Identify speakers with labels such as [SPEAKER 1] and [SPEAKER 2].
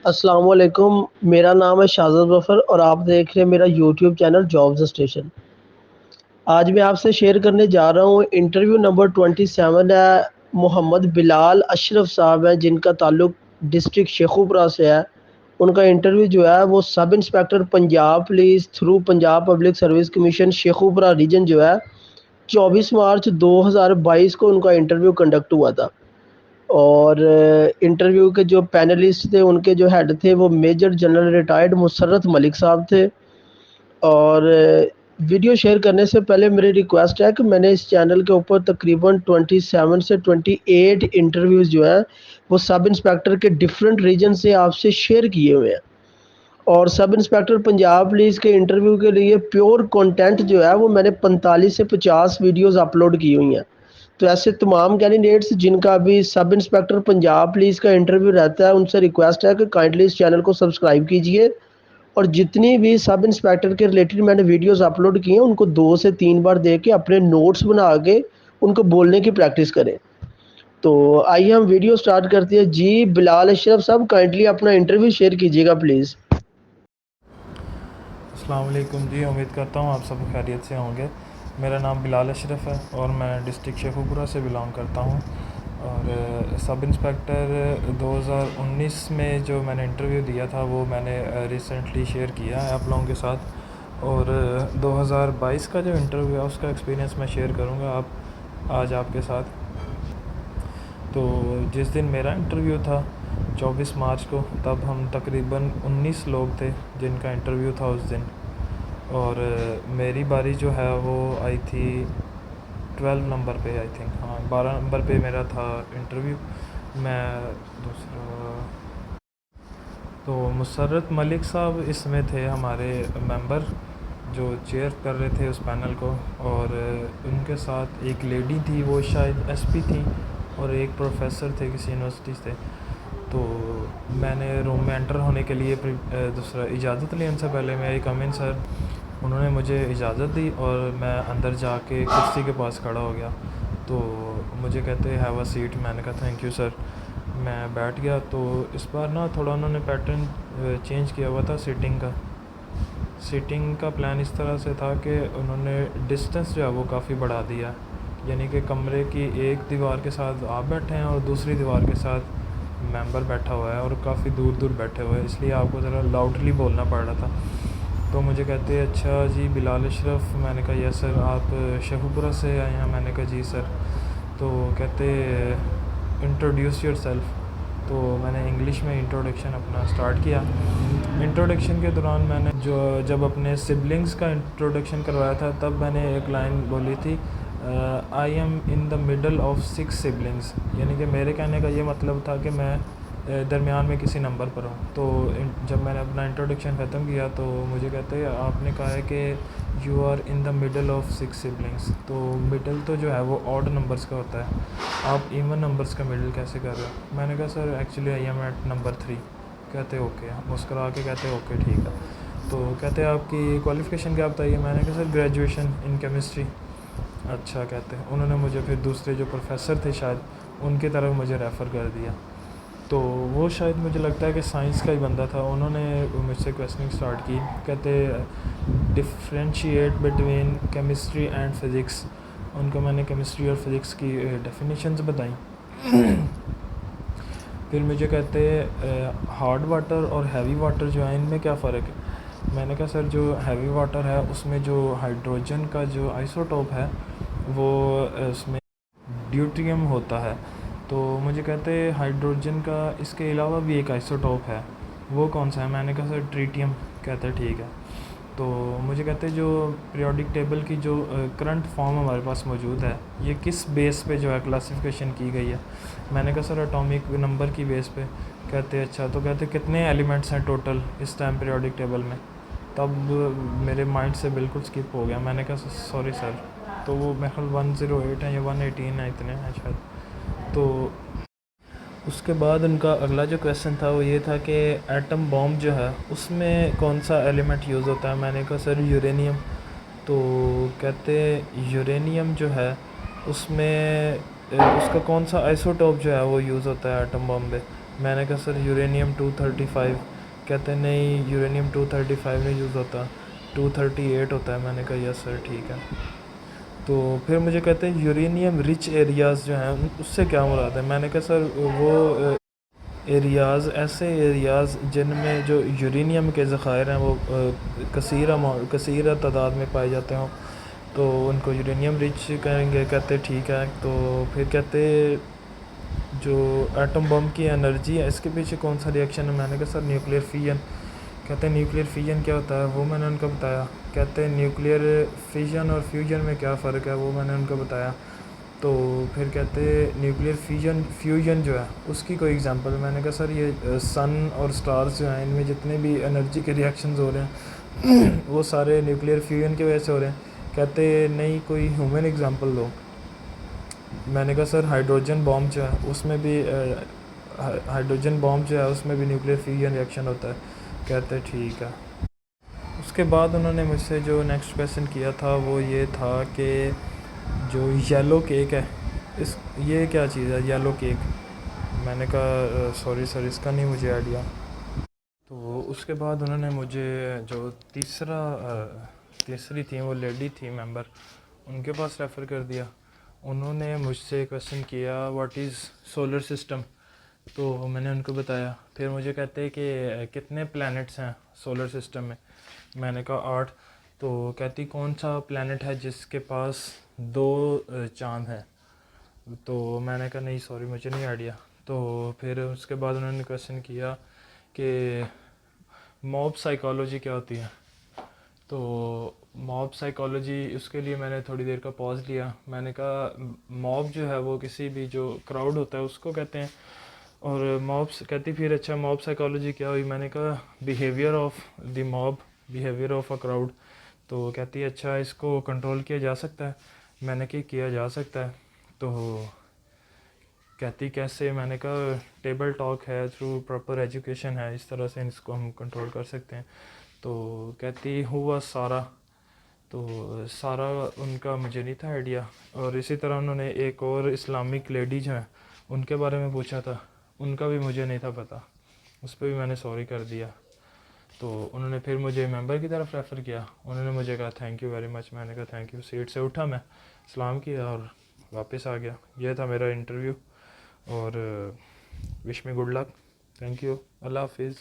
[SPEAKER 1] अस्सलाम वालेकुम। मेरा नाम है शाहज़ाद ज़फ़र और आप देख रहे हैं मेरा यूट्यूब चैनल जॉब्स स्टेशन। आज मैं आपसे शेयर करने जा रहा हूँ इंटरव्यू नंबर 27 है। मोहम्मद बिलाल अशरफ साहब हैं जिनका ताल्लुक डिस्ट्रिक्ट शेखुपुरा से है। उनका इंटरव्यू जो है वो सब inspector Punjab police through Punjab public service commission Sheikhupura region जो है 24 मार्च 2022 को उनका इंटरव्यू कंडक्ट हुआ था। और इंटरव्यू के जो पैनलिस्ट थे उनके जो हेड थे वो major general retired Musarrat Malik sahab थे। और वीडियो शेयर करने से पहले मेरी रिक्वेस्ट है कि मैंने इस चैनल के ऊपर तकरीबन 27 से 28 इंटरव्यूज़ जो हैं वो सब इंस्पेक्टर के डिफरेंट रीजन से आपसे शेयर किए हुए हैं। और सब इंस्पेक्टर पंजाब पुलिस के इंटरव्यू के लिए प्योर कंटेंट जो है वो मैंने 45 से 50 वीडियोस अपलोड की हुई हैं। तो ऐसे तमाम कैंडिडेट्स जिनका अभी सब इंस्पेक्टर पंजाब पुलिस का इंटरव्यू रहता है उनसे रिक्वेस्ट है कि काइंडली इस चैनल को सब्सक्राइब कीजिए। और जितनी भी सब इंस्पेक्टर के रिलेटेड मैंने वीडियोस अपलोड किए हैं उनको 2 से 3 बार देख के अपने नोट्स बना के उनको बोलने की प्रैक्टिस करें। तो आइए हम वीडियो स्टार्ट करते हैं। जी बिलाल अशरफ साहब काइंडली अपना इंटरव्यू शेयर कीजिएगा प्लीज़।
[SPEAKER 2] अस्सलाम वालेकुम जी। उम्मीद करता हूँ आप सब खैरियत से होंगे। मेरा नाम बिलाल अशरफ है और मैं डिस्ट्रिक्ट शेखुपुरा से बिलोंग करता हूँ। और सब इंस्पेक्टर 2019 में जो मैंने इंटरव्यू दिया था वो मैंने रिसेंटली शेयर किया है आप लोगों के साथ। और 2022 का जो इंटरव्यू है उसका एक्सपीरियंस मैं शेयर करूँगा आज आपके साथ। तो जिस दिन मेरा इंटरव्यू था 24 मार्च को, तब हम तकरीबन 19 लोग थे जिनका इंटरव्यू था उस दिन। और मेरी बारी जो है वो आई थी 12 नंबर पे, आई थिंक, हाँ 12 नंबर पे मेरा था इंटरव्यू। मैं दूसरा, तो मुसर्रत मलिक साहब इसमें थे हमारे मेंबर जो चेयर कर रहे थे उस पैनल को। और उनके साथ एक लेडी थी, वो शायद एसपी थी, और एक प्रोफेसर थे किसी यूनिवर्सिटी से। तो मैंने रूम में एंटर होने के लिए दूसरा इजाज़त ली उनसे पहले। मैं आई कम इन सर। उन्होंने मुझे इजाज़त दी और मैं अंदर जाके कुर्सी के पास खड़ा हो गया। तो मुझे कहते हैव अ सीट। मैंने कहा थैंक यू सर। मैं बैठ गया। तो इस बार ना थोड़ा उन्होंने पैटर्न चेंज किया हुआ था सीटिंग का प्लान इस तरह से था कि उन्होंने डिस्टेंस जो है वो काफ़ी बढ़ा दिया। यानी कि कमरे की एक दीवार के साथ आप बैठे हैं और दूसरी दीवार के साथ मेंबर बैठा हुआ है, और काफ़ी दूर दूर बैठे हुए हैं, इसलिए आपको ज़रा लाउडली बोलना पड़ रहा था। तो मुझे कहते हैं अच्छा जी बिलाल अशरफ। मैंने कहा यस सर। आप शेखुपुरा से आए हैं? मैंने कहा जी सर। तो कहते इंट्रोड्यूस योर सेल्फ। तो मैंने इंग्लिश में इंट्रोडक्शन अपना स्टार्ट किया। इंट्रोडक्शन के दौरान मैंने जब अपने सिबलिंग्स का इंट्रोडक्शन करवाया था तब मैंने एक लाइन बोली थी, I am in the middle of 6 siblings. यानी कि मेरे कहने का ये मतलब था कि मैं दरमियान में किसी नंबर पर हूँ। तो जब मैंने अपना इंट्रोडक्शन ख़त्म किया तो मुझे कहते हैं आपने कहा है कि you are in the middle of 6 siblings. तो मिडल तो जो है वो ऑड नंबर्स का होता है, आप इवन नंबर्स का मिडल कैसे कर रहे हो? मैंने कहा sir actually I am at number 3। कहते ओके, मुस्कुरा के कहते ओके ठीक है। तो कहते आपकी क्वालिफ़िकेशन क्या बताइए? मैंने कहा सर ग्रेजुएशन इन केमिस्ट्री। अच्छा, कहते हैं उन्होंने मुझे फिर दूसरे जो प्रोफेसर थे शायद उनकी तरफ मुझे रेफ़र कर दिया। तो वो शायद मुझे लगता है कि साइंस का ही बंदा था। उन्होंने मुझसे क्वेश्चनिंग स्टार्ट की। कहते differentiate between chemistry and physics. उनको मैंने केमिस्ट्री और फिज़िक्स की डेफिनेशंस बताई। फिर मुझे कहते हार्ड वाटर और हैवी वाटर जो है इनमें क्या फ़र्क है? मैंने कहा सर जो हैवी वाटर है उसमें जो हाइड्रोजन का जो आइसोटोप है वो उसमें ड्यूट्रियम होता है। तो मुझे कहते हाइड्रोजन का इसके अलावा भी एक आइसोटोप है, वो कौन सा है? मैंने कहा सर ट्रीटियम। कहते ठीक है। तो मुझे कहते जो पीरियोडिक टेबल की जो करंट फॉर्म हमारे पास मौजूद है ये किस बेस पे जो है क्लासिफिकेशन की गई है? मैंने कहा सर एटॉमिक नंबर की बेस पे। कहते अच्छा, तो कहते कितने एलिमेंट्स हैं टोटल इस टाइम पीरियोडिक टेबल में? तब मेरे माइंड से बिल्कुल स्किप हो गया। मैंने कहा सॉरी सर। तो वो मेरे ख्याल 108 है या 118 है, इतने हैं शायद। तो उसके बाद उनका अगला जो क्वेश्चन था वो ये था कि एटम बॉम्ब जो है उसमें कौन सा एलिमेंट यूज़ होता है? मैंने कहा सर यूरेनियम। तो कहते यूरेनियम जो है उसमें उसका कौन सा आइसोटोप जो है वो यूज़ होता है एटम बॉम्ब में? मैंने कहा सर यूरेनियम 235। कहते हैं नहीं, यूरेनियम 235 नहीं यूज़ होता, 238 होता है। मैंने कहा यस सर ठीक है। तो फिर मुझे कहते हैं यूरेनियम रिच एरियाज़ जो हैं उससे क्या मुराद है। मैंने कहा सर वो एरियाज़, ऐसे एरियाज़ जिनमें जो यूरेनियम के ज़ख़ायर हैं वो कसीर तादाद में पाए जाते हों, तो उनको यूरेनियम रिच कहेंगे। कहते ठीक है। तो फिर कहते जो एटम बम की एनर्जी है इसके पीछे कौन सा रिएक्शन है। मैंने कहा सर न्यूक्लियर फिजन। कहते हैं न्यूक्लियर फिजन क्या होता है, वो मैंने उनको बताया। कहते हैं न्यूक्लियर फिजन और फ्यूजन में क्या फ़र्क है, वो मैंने उनको बताया। तो फिर कहते न्यूक्लियर फ्यूजन जो है उसकी कोई एग्जांपल। मैंने कहा सर ये सन और स्टार्स जो हैं इनमें जितने भी एनर्जी के रिएक्शंस हो रहे हैं वो सारे न्यूक्लियर फ्यूजन की वजह से हो रहे हैं। कहते नहीं कोई ह्यूमन एग्जांपल दो। मैंने कहा सर हाइड्रोजन बॉम्ब जो है उसमें भी हाइड्रोजन बॉम्ब जो है उसमें भी न्यूक्लियर फ्यूजन रिएक्शन होता है। कहते ठीक है। उसके बाद उन्होंने मुझसे जो नेक्स्ट क्वेश्चन किया था वो ये था कि जो येलो केक है इस ये क्या चीज़ है येलो केक। मैंने कहा सॉरी सर इसका नहीं मुझे आइडिया। तो उसके बाद उन्होंने मुझे जो तीसरी थी वो लेडी थी मेंबर, उनके पास रेफ़र कर दिया। उन्होंने मुझसे क्वेश्चन किया व्हाट इज़ सोलर सिस्टम। तो मैंने उनको बताया। फिर मुझे कहते हैं कि कितने प्लैनेट्स हैं सोलर सिस्टम में। मैंने कहा 8। तो कहती कौन सा प्लैनेट है जिसके पास 2 चाँद हैं। तो मैंने कहा नहीं सॉरी मुझे नहीं आइडिया। तो फिर उसके बाद उन्होंने क्वेश्चन किया कि मॉब साइकोलॉजी क्या होती है। तो मॉब साइकोलॉजी उसके लिए मैंने थोड़ी देर का पॉज लिया। मैंने कहा मॉब जो है वो किसी भी जो क्राउड होता है उसको कहते हैं। और मॉब्स कहती फिर अच्छा मॉब साइकोलॉजी क्या हुई। मैंने कहा behaviour of the mob, behaviour of a crowd. तो कहती है अच्छा इसको कंट्रोल किया जा सकता है। मैंने कहा किया जा सकता है। तो कहती कैसे। मैंने कहा टेबल टॉक है, थ्रू प्रॉपर एजुकेशन है, इस तरह से इसको हम कंट्रोल कर सकते हैं। तो कहती हुआ सारा। तो सारा उनका मुझे नहीं था आइडिया। और इसी तरह उन्होंने एक और इस्लामिक लेडी जो है उनके बारे में पूछा था, उनका भी मुझे नहीं था पता, उस पर भी मैंने सॉरी कर दिया। तो उन्होंने फिर मुझे मेंबर की तरफ रेफ़र किया। उन्होंने मुझे कहा थैंक यू वेरी मच। मैंने कहा थैंक यू। सीट से उठा मैं, सलाम किया और वापस आ गया। यह था मेरा इंटरव्यू। और wish me good luck. Thank you. Allah हाफिज़।